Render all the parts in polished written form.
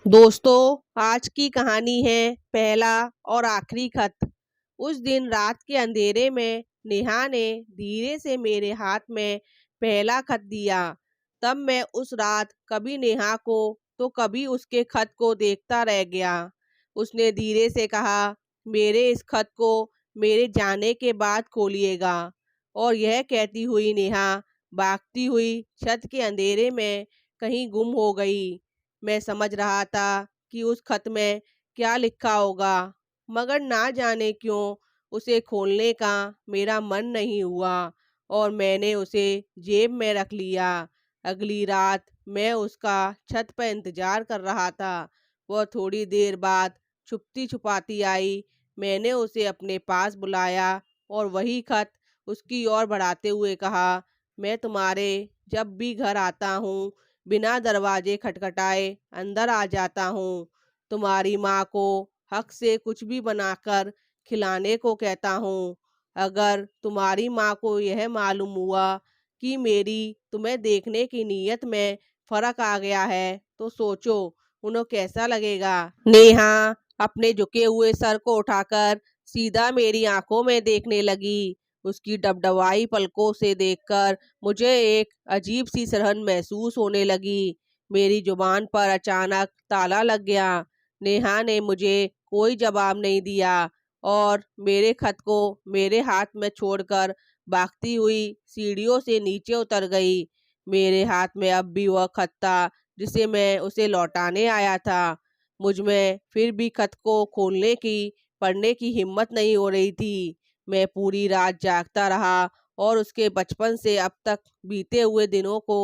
दोस्तों, आज की कहानी है पहला और आखिरी खत। उस दिन रात के अंधेरे में नेहा ने धीरे से मेरे हाथ में पहला खत दिया। तब मैं उस रात कभी नेहा को तो कभी उसके खत को देखता रह गया। उसने धीरे से कहा, मेरे इस खत को मेरे जाने के बाद खोलिएगा। और यह कहती हुई नेहा भागती हुई छत के अंधेरे में कहीं गुम हो गई। मैं समझ रहा था कि उस खत में क्या लिखा होगा, मगर ना जाने क्यों उसे खोलने का मेरा मन नहीं हुआ और मैंने उसे जेब में रख लिया। अगली रात मैं उसका छत पर इंतजार कर रहा था। वह थोड़ी देर बाद छुपती छुपाती आई। मैंने उसे अपने पास बुलाया और वही खत उसकी ओर बढ़ाते हुए कहा, मैं तुम्हारे जब भी घर आता हूँ बिना दरवाजे खटखटाए अंदर आ जाता हूँ। तुम्हारी माँ को हक से कुछ भी बनाकर खिलाने को कहता हूँ। अगर तुम्हारी माँ को यह मालूम हुआ कि मेरी तुम्हें देखने की नीयत में फर्क आ गया है तो सोचो उन्हें कैसा लगेगा। नेहा अपने झुके हुए सर को उठाकर सीधा मेरी आंखों में देखने लगी। उसकी डबडबाई पलकों से देखकर मुझे एक अजीब सी सरहन महसूस होने लगी। मेरी जुबान पर अचानक ताला लग गया। नेहा ने मुझे कोई जवाब नहीं दिया और मेरे खत को मेरे हाथ में छोड़कर भागती हुई सीढ़ियों से नीचे उतर गई। मेरे हाथ में अब भी वह खत था जिसे मैं उसे लौटाने आया था। मुझ में फिर भी खत को खोलने की पढ़ने की हिम्मत नहीं हो रही थी। मैं पूरी रात जागता रहा और उसके बचपन से अब तक बीते हुए दिनों को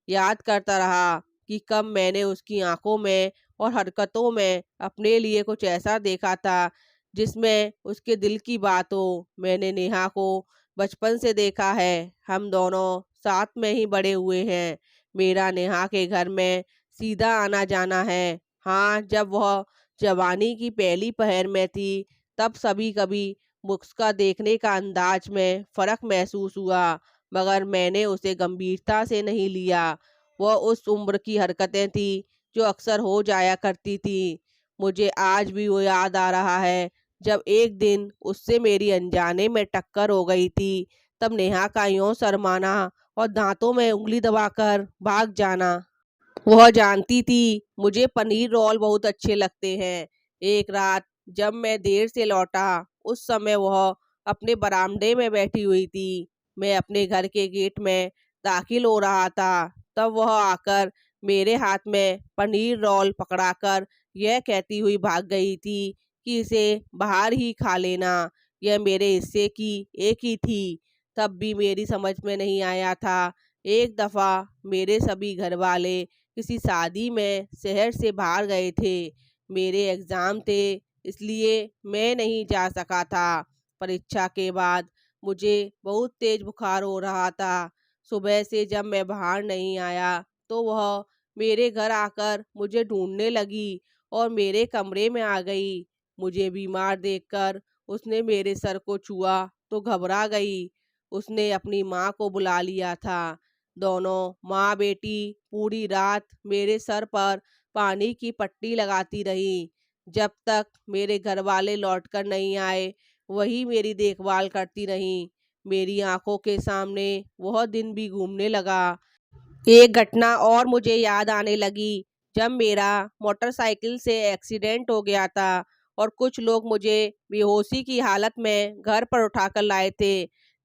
याद करता रहा कि कब मैंने उसकी आंखों में और हरकतों में अपने लिए कुछ ऐसा देखा था जिसमें उसके दिल की बात हो। मैंने नेहा को बचपन से देखा है। हम दोनों साथ में ही बड़े हुए हैं। मेरा नेहा के घर में सीधा आना जाना है। हाँ, जब वह जवानी की पहली पहर में थी तब सभी कभी उसका देखने का अंदाज में फर्क महसूस हुआ, मगर मैंने उसे गंभीरता से नहीं लिया। वह उस उम्र की हरकतें थी जो अक्सर हो जाया करती थी। मुझे आज भी वो याद आ रहा है जब एक दिन उससे मेरी अनजाने में टक्कर हो गई थी। तब नेहा का यूं शर्माना और दांतों में उंगली दबाकर भाग जाना। वह जानती थी मुझे पनीर रोल बहुत अच्छे लगते हैं। एक रात जब मैं देर से लौटा उस समय वह अपने बरामदे में बैठी हुई थी। मैं अपने घर के गेट में दाखिल हो रहा था। तब वह आकर मेरे हाथ में पनीर रोल पकड़ाकर यह कहती हुई भाग गई थी कि इसे बाहर ही खा लेना। यह मेरे हिस्से की एक ही थी। तब भी मेरी समझ में नहीं आया था। एक दफ़ा मेरे सभी घर वाले किसी शादी में शहर से बाहर गए थे। मेरे एग्ज़ाम थे इसलिए मैं नहीं जा सका था। परीक्षा के बाद मुझे बहुत तेज बुखार हो रहा था। सुबह से जब मैं बाहर नहीं आया तो वह मेरे घर आकर मुझे ढूंढने लगी और मेरे कमरे में आ गई। मुझे बीमार देखकर उसने मेरे सर को छुआ तो घबरा गई। उसने अपनी माँ को बुला लिया था। दोनों माँ बेटी पूरी रात मेरे सर पर पानी की पट्टी लगाती रही। जब तक मेरे घर वाले लौट कर नहीं आए वही मेरी देखभाल करती रही। मेरी आंखों के सामने वह दिन भी घूमने लगा। एक घटना और मुझे याद आने लगी जब मेरा मोटरसाइकिल से एक्सीडेंट हो गया था और कुछ लोग मुझे बेहोशी की हालत में घर पर उठाकर लाए थे।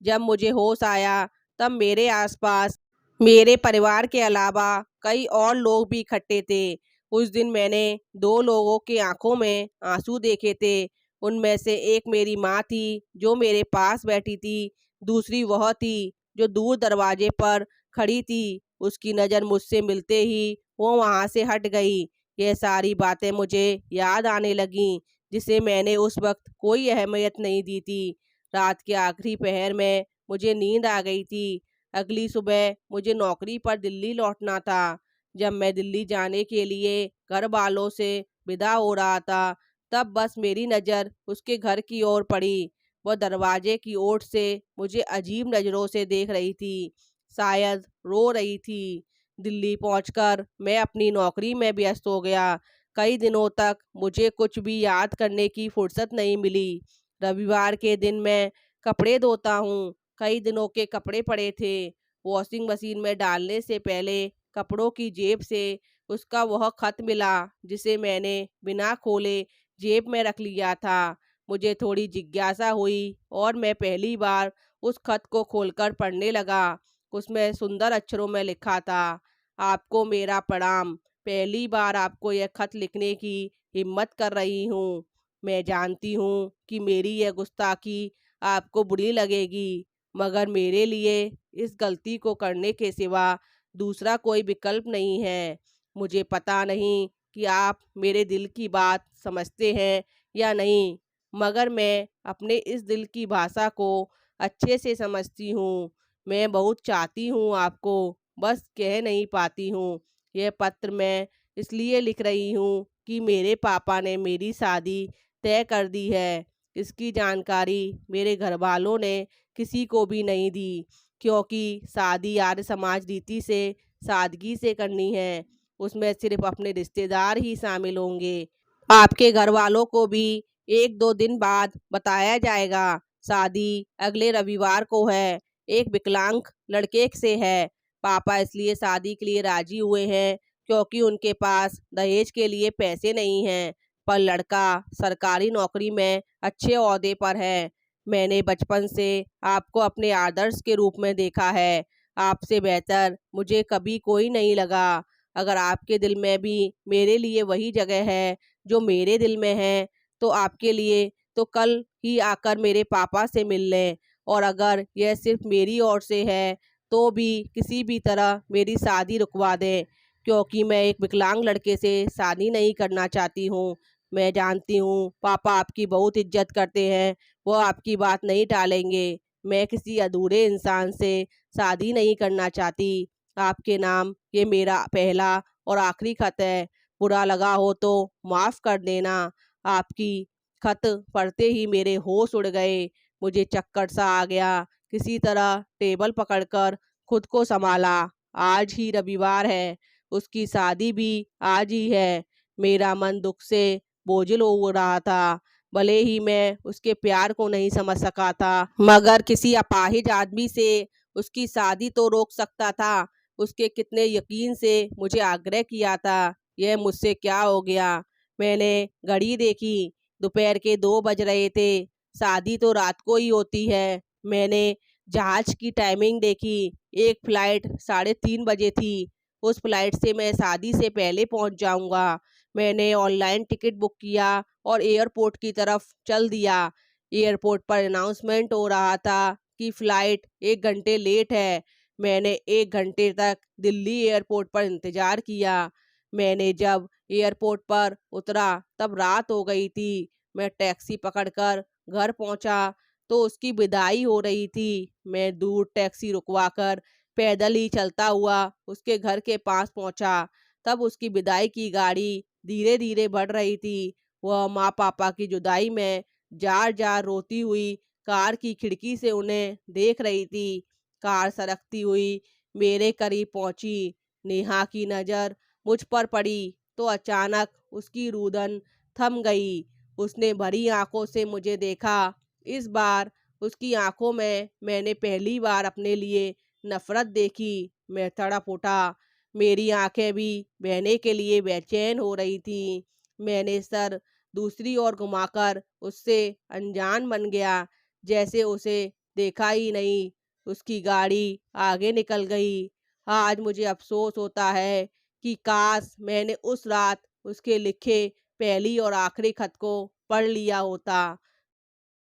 जब मुझे होश आया तब मेरे आसपास मेरे परिवार के अलावा कई और लोग भी इकट्ठे थे। उस दिन मैंने दो लोगों की आंखों में आंसू देखे थे। उनमें से एक मेरी माँ थी जो मेरे पास बैठी थी। दूसरी वह थी जो दूर दरवाजे पर खड़ी थी। उसकी नज़र मुझसे मिलते ही वो वहाँ से हट गई। यह सारी बातें मुझे याद आने लगीं जिसे मैंने उस वक्त कोई अहमियत नहीं दी थी। रात के आखिरी पहर में मुझे नींद आ गई थी। अगली सुबह मुझे नौकरी पर दिल्ली लौटना था। जब मैं दिल्ली जाने के लिए घर वालों से विदा हो रहा था तब बस मेरी नज़र उसके घर की ओर पड़ी। वह दरवाजे की ओर से मुझे अजीब नज़रों से देख रही थी, शायद रो रही थी। दिल्ली पहुंचकर मैं अपनी नौकरी में व्यस्त हो गया। कई दिनों तक मुझे कुछ भी याद करने की फुर्सत नहीं मिली। रविवार के दिन मैं कपड़े धोता हूँ। कई दिनों के कपड़े पड़े थे। वॉशिंग मशीन में डालने से पहले कपड़ों की जेब से उसका वह खत मिला जिसे मैंने बिना खोले जेब में रख लिया था। मुझे थोड़ी जिज्ञासा हुई और मैं पहली बार उस खत को खोलकर पढ़ने लगा। उसमें सुंदर अक्षरों में लिखा था, आपको मेरा प्रणाम। पहली बार आपको यह खत लिखने की हिम्मत कर रही हूँ। मैं जानती हूँ कि मेरी यह गुस्ताखी आपको बुरी लगेगी, मगर मेरे लिए इस गलती को करने के सिवा दूसरा कोई विकल्प नहीं है। मुझे पता नहीं कि आप मेरे दिल की बात समझते हैं या नहीं, मगर मैं अपने इस दिल की भाषा को अच्छे से समझती हूँ। मैं बहुत चाहती हूँ आपको, बस कह नहीं पाती हूँ। यह पत्र मैं इसलिए लिख रही हूँ कि मेरे पापा ने मेरी शादी तय कर दी है। इसकी जानकारी मेरे घर वालों ने किसी को भी नहीं दी, क्योंकि शादी आर्य समाज रीति से सादगी से करनी है। उसमें सिर्फ अपने रिश्तेदार ही शामिल होंगे। आपके घर वालों को भी 1-2 दिन बाद बताया जाएगा। शादी अगले रविवार को है। एक विकलांग लड़के से है। पापा इसलिए शादी के लिए राजी हुए हैं क्योंकि उनके पास दहेज के लिए पैसे नहीं हैं, पर लड़का सरकारी नौकरी में अच्छे ओहदे पर है। मैंने बचपन से आपको अपने आदर्श के रूप में देखा है। आपसे बेहतर मुझे कभी कोई नहीं लगा। अगर आपके दिल में भी मेरे लिए वही जगह है जो मेरे दिल में है, तो आपके लिए तो कल ही आकर मेरे पापा से मिल लें। और अगर यह सिर्फ मेरी ओर से है, तो भी किसी भी तरह मेरी शादी रुकवा दें, क्योंकि मैं एक विकलांग लड़के से शादी नहीं करना चाहती हूँ। मैं जानती हूँ पापा आपकी बहुत इज्जत करते हैं, वो आपकी बात नहीं टालेंगे। मैं किसी अधूरे इंसान से शादी नहीं करना चाहती। आपके नाम ये मेरा पहला और आखिरी खत है। बुरा लगा हो तो माफ़ कर देना। आपकी खत पढ़ते ही मेरे होश उड़ गए। मुझे चक्कर सा आ गया। किसी तरह टेबल पकड़कर खुद को संभाला। आज ही रविवार है, उसकी शादी भी आज ही है। मेरा मन दुख से बोझिल हो रहा था। भले ही मैं उसके प्यार को नहीं समझ सका था, मगर किसी अपाहिज आदमी से उसकी शादी तो रोक सकता था। उसके कितने यकीन से मुझे आग्रह किया था। यह मुझसे क्या हो गया। मैंने घड़ी देखी, दोपहर के 2 बज रहे थे। शादी तो रात को ही होती है। मैंने जहाज की टाइमिंग देखी, एक फ्लाइट 3:30 बजे थी। उस फ्लाइट से मैं शादी से पहले पहुंच जाऊंगा। मैंने ऑनलाइन टिकट बुक किया और एयरपोर्ट की तरफ चल दिया। एयरपोर्ट पर अनाउंसमेंट हो रहा था कि फ्लाइट 1 घंटे लेट है। मैंने 1 घंटे तक दिल्ली एयरपोर्ट पर इंतजार किया। मैंने जब एयरपोर्ट पर उतरा तब रात हो गई थी। मैं टैक्सी पकड़कर घर पहुंचा तो उसकी विदाई हो रही थी। मैं दूर टैक्सी रुकवाकर पैदल ही चलता हुआ उसके घर के पास पहुंचा। तब उसकी विदाई की गाड़ी धीरे धीरे बढ़ रही थी। वह माँ पापा की जुदाई में जार जार रोती हुई कार की खिड़की से उन्हें देख रही थी। कार सरकती हुई मेरे करीब पहुंची। नेहा की नज़र मुझ पर पड़ी तो अचानक उसकी रुदन थम गई। उसने भरी आंखों से मुझे देखा। इस बार उसकी आंखों में मैंने पहली बार अपने लिए नफरत देखी। मैं तड़प उठा। मेरी आंखें भी बहने के लिए बेचैन हो रही थी। मैंने सर दूसरी ओर घुमाकर उससे अनजान बन गया, जैसे उसे देखा ही नहीं। उसकी गाड़ी आगे निकल गई। आज मुझे अफसोस होता है कि काश मैंने उस रात उसके लिखे पहली और आखिरी खत को पढ़ लिया होता।